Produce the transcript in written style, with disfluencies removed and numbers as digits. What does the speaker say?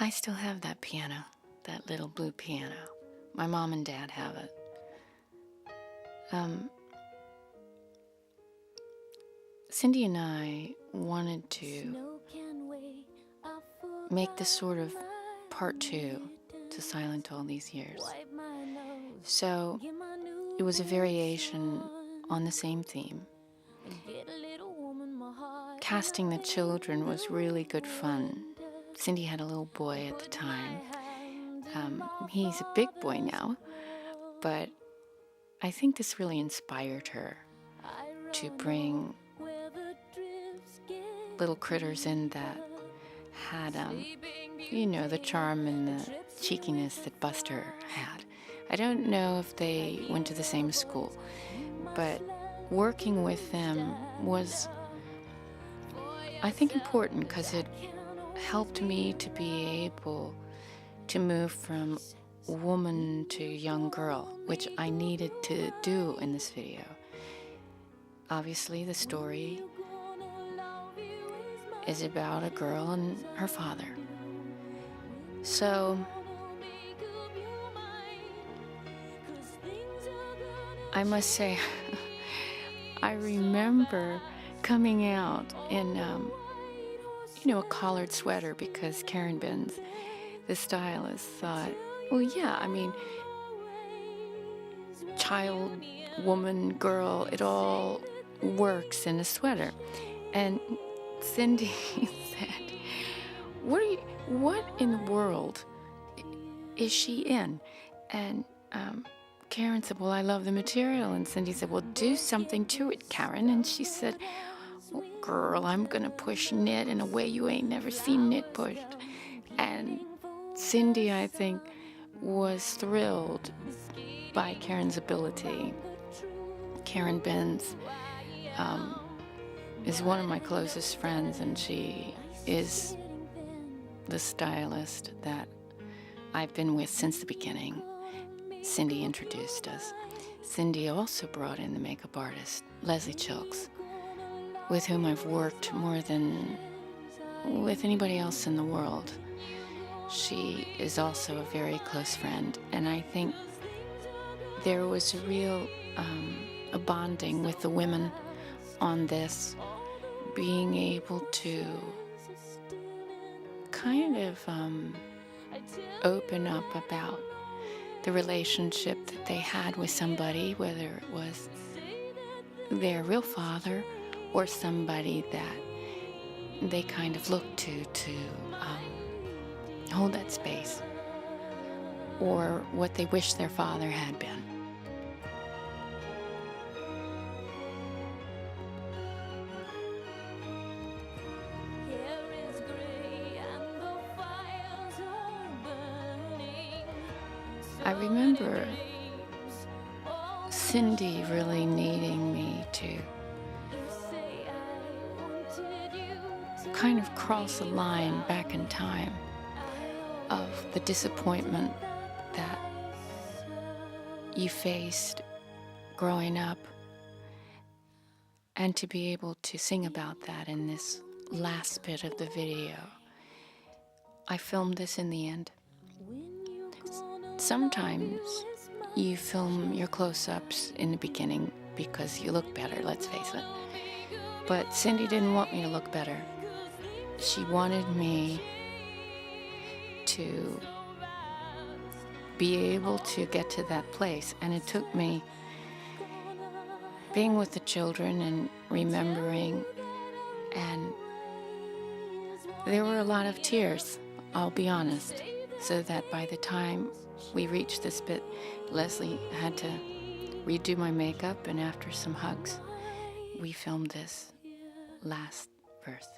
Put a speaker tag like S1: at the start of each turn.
S1: I still have that piano, that little blue piano. My mom and dad have it. Cindy and I wanted to make this sort of part 2 to Silent all these years. So it was a variation on the same theme. Casting the children was really good fun. Cindy had a little boy at the time. He's a big boy now, but I think this really inspired her to bring little critters in that had, the charm and the cheekiness that Buster had. I don't know if they went to the same school, but working with them was, I think, important because it helped me to be able to move from woman to young girl, which I needed to do in this video. Obviously, the story is about a girl and her father. So I must say, I remember coming out in a collared sweater because Karen Benz, the stylist, thought, well, yeah, child, woman, girl, it all works in a sweater. And Cindy said, what in the world is she in? And Karen said, well, I love the material. And Cindy said, well, do something to it, Karen. And she said, well, girl, I'm going to push knit in a way you ain't never seen knit pushed. And Cindy, I think, was thrilled by Karen's ability. Karen Benz is one of my closest friends, and she is the stylist that I've been with since the beginning. Cindy introduced us. Cindy also brought in the makeup artist, Leslie Chilks, with whom I've worked more than with anybody else in the world. She is also a very close friend, and I think there was a real a bonding with the women on this, being able to kind of open up about the relationship that they had with somebody, whether it was their real father or somebody that they kind of looked to hold that space, or what they wish their father had been. I remember Cindy really needing me to kind of cross a line back in time of the disappointment that you faced growing up, and to be able to sing about that in this last bit of the video. I filmed this in the end. Sometimes you film your close-ups in the beginning because you look better, let's face it. But Cindy didn't want me to look better. She wanted me to be able to get to that place, and it took me being with the children and remembering, and there were a lot of tears, I'll be honest, so that by the time we reached this bit, Leslie had to redo my makeup, and after some hugs, we filmed this last verse.